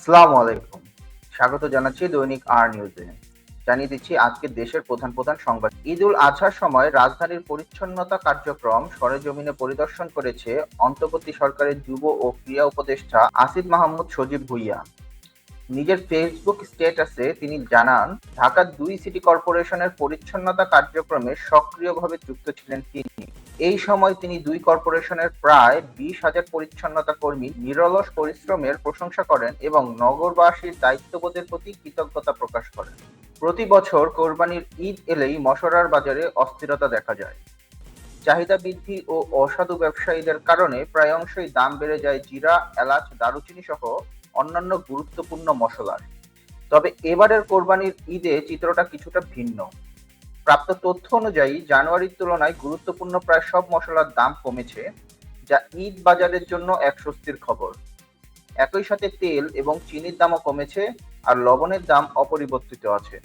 আসসালামু আলাইকুম। স্বাগত জানাচ্ছি দৈনিক আর নিউজে। জানিয়ে দিচ্ছি আজকের দেশের প্রধান প্রধান সংবাদ। ঈদ উল আজহার সময় রাজধানীর পরিচ্ছন্নতা কার্যক্রম সরেজমিনে পরিদর্শন করেছে অন্তর্বর্তী সরকারের যুব ও ক্রীড়া উপদেষ্টা আসিফ মাহমুদ সজীব ভুঁইয়া। নিজের ফেসবুক স্ট্যাটাসে তিনি জানান, ঢাকা ২ সিটি কর্পোরেশনের পরিচ্ছন্নতা কার্যক্রমে সক্রিয়ভাবে যুক্ত ছিলেন তিনি। এই সময় তিনি ২ কর্পোরেশনের প্রায় ২০,০০০ পরিচ্ছন্নতা কর্মীর নিরলস পরিশ্রমের প্রশংসা করেন এবং নগরবাসীর দায়িত্ববোধের প্রতি কৃতজ্ঞতা প্রকাশ করেন। প্রতি বছর কোরবানির ঈদ এলেই মশলার বাজারে অস্থিরতা দেখা যায়। চাহিদা বৃদ্ধি ও অসাধু ব্যবসায়ীদের কারণে প্রায় অংশই দাম বেড়ে যায় জিরা, এলাচ, দারুচিনি সহ অন্যান্য গুরুত্বপূর্ণ মসলার। তবে এবারের কোরবানির ঈদে চিত্রটা কিছুটা ভিন্ন। প্রাপ্ত তথ্য অনুযায়ী জানুয়ারির তুলনায় গুরুত্বপূর্ণ প্রায় সব মসলার দাম কমেছে, যা ঈদ বাজারের জন্য এক স্বস্তির খবর। একই সাথে তেল এবং চিনির দামও কমেছে, আর লবণের দাম অপরিবর্তিত আছে।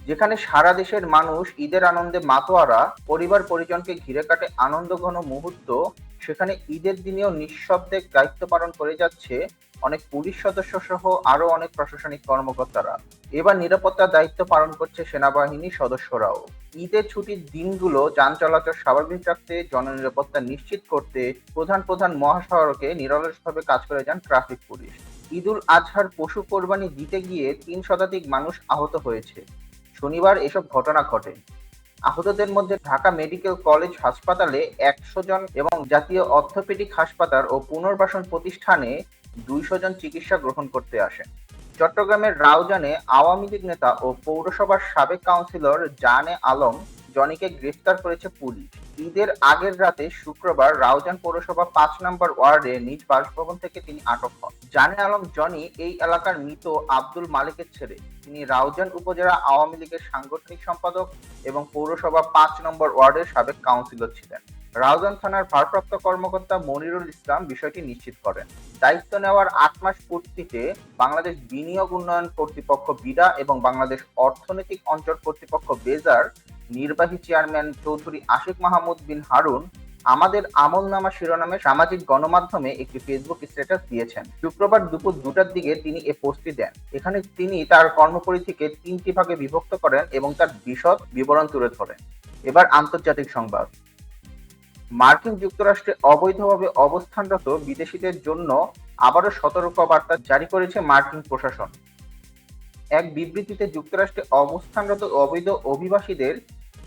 যেখানে সারা দেশের মানুষ ঈদের আনন্দে মাতোয়ারা, পরিবার পরিজনকে ঘিরে কাটে আনন্দঘন মুহূর্ত, সেখানে ঈদের দিনেও নিঃশব্দে দায়িত্ব পালন করে যাচ্ছে অনেক পুলিশ সদস্য সহ আরো অনেক প্রশাসনিক কর্মকর্তারা। এবার নিরাপত্তার দায়িত্ব পালন করছে সেনাবাহিনী সদস্যরাও। ঈদের ছুটির দিনগুলো যান চলাচল স্বাভাবিক রাখতে, জননিরাপত্তা নিশ্চিত করতে প্রধান প্রধান মহাসড়কে নিরলসভাবে কাজ করে যান ট্রাফিক পুলিশ। ঈদ উল আজহার পশু কোরবানি দিতে গিয়ে ৩ শতাধিক মানুষ আহত হয়েছে। শনিবার এসব ঘটনা ঘটে। আহতদের মধ্যে ঢাকা মেডিকেল কলেজ হাসপাতালে ১০০ জন এবং জাতীয় অর্থোপেডিক হাসপাতাল ও পুনর্বাসন প্রতিষ্ঠানে ২০০ জন চিকিৎসা গ্রহণ করতে আসেন। চট্টগ্রামের রাউজানে আওয়ামী লীগ নেতা ও পৌরসভার সাবেক কাউন্সিলর জানে আলম জনিকে গ্রেফতার করেছে পুলিশ। ঈদের আগের রাতে শুক্রবার রাউজান পৌরসভা ৫ নম্বর ওয়ার্ডে নিজ বাসভবন থেকে তিনি আটক হন। জানে আলম জনি এই এলাকার মৃত আব্দুল মালিকের ছেলে। তিনি রাউজান উপজেলা আওয়ামী লীগের সাংগঠনিক সম্পাদক এবং পৌরসভা ৫ নম্বর ওয়ার্ডের সাবেক কাউন্সিলর ছিলেন। রাউজান থানার ভারপ্রাপ্ত কর্মকর্তা মনিরুল ইসলাম বিষয়টি নিশ্চিত করেন। দায়িত্ব নেওয়ার ৮ মাস পূর্তিতে বাংলাদেশ বিনিয়োগ উন্নয়ন কর্তৃপক্ষ বিডা এবং বাংলাদেশ অর্থনৈতিক অঞ্চল কর্তৃপক্ষ বেজার নির্বাহী চেয়ারম্যান চৌধুরী আশিক মাহমুদ বিন হারুন আমাদের আমলনামা শিরোনামে সামাজিক গণমাধ্যমে একটি ফেসবুক স্ট্যাটাস দিয়েছেন। শুক্রবার দুপুর ২টার দিকে তিনি এ পোস্টটি দেন। এখানে তিনি তার কর্মপরিধিকে ৩টি ভাগে বিভক্ত করেন এবং তার বিশদ বিবরণ তুলে ধরেন। এবার আন্তর্জাতিক সংবাদ। মার্কিন যুক্তরাষ্ট্রে অবৈধভাবে অবস্থানরত বিদেশিদের জন্য আবারও সতর্কবার্তা জারি করেছে মার্কিন প্রশাসন। এক বিবৃতিতে যুক্তরাষ্ট্রে অবস্থানরত অবৈধ অভিবাসীদের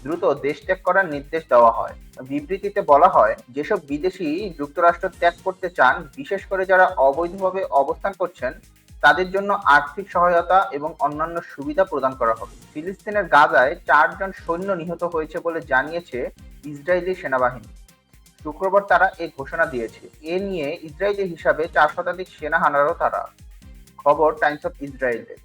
দ্রুত দেশ ত্যাগ করার নির্দেশ দেওয়া হয়। বিবৃতিতে বলা হয়, যেসব বিদেশি যুক্তরাষ্ট্র ত্যাগ করতে চান, বিশেষ করে যারা অবৈধভাবে অবস্থান করছেন, তাদের জন্য আর্থিক সহায়তা এবং অন্যান্য সুবিধা প্রদান করা হবে। ফিলিস্তিনের গাজায় ৪ জন সৈন্য নিহত হয়েছে বলে জানিয়েছে ইসরায়েলি সেনাবাহিনী। শুক্রবার তারা এ ঘোষণা দিয়েছে। এ নিয়ে ইসরায়েলি হিসাবে ৪ শতাধিক সেনা হানারও তারা। খবর টাইমস অফ ইসরায়েলের।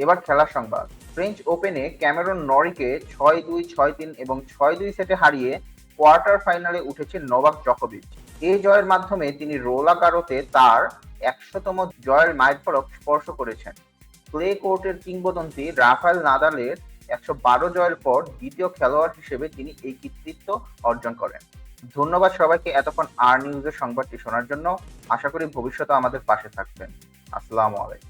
এবার খেলার সংবাদ। ফ্রেঞ্চ ওপেনে ক্যামেরন নরিকে ৬-২, ৬-৩ এবং ৬-২ সেটে হারিয়ে কোয়ার্টার ফাইনালে উঠেছেন নোভাক জকোভিচ। এই জয়ের মাধ্যমে তিনি রোলাঁ গারোতে তার ১০০তম জয়ের মাইলফলক স্পর্শ করেছেন। ক্লে কোর্টের কিংবদন্তি রাফায়েল নাদালের ১১২ জয়ের পর দ্বিতীয় খেলোয়াড় হিসেবে তিনি এই কৃতিত্ব অর্জন করেন। ধন্যবাদ সবাইকে এতক্ষণ আর নিউজের সংবাদটি শোনার জন্য। আশা করি ভবিষ্যতে আমাদের পাশে থাকবেন। আসসালামু আলাইকুম।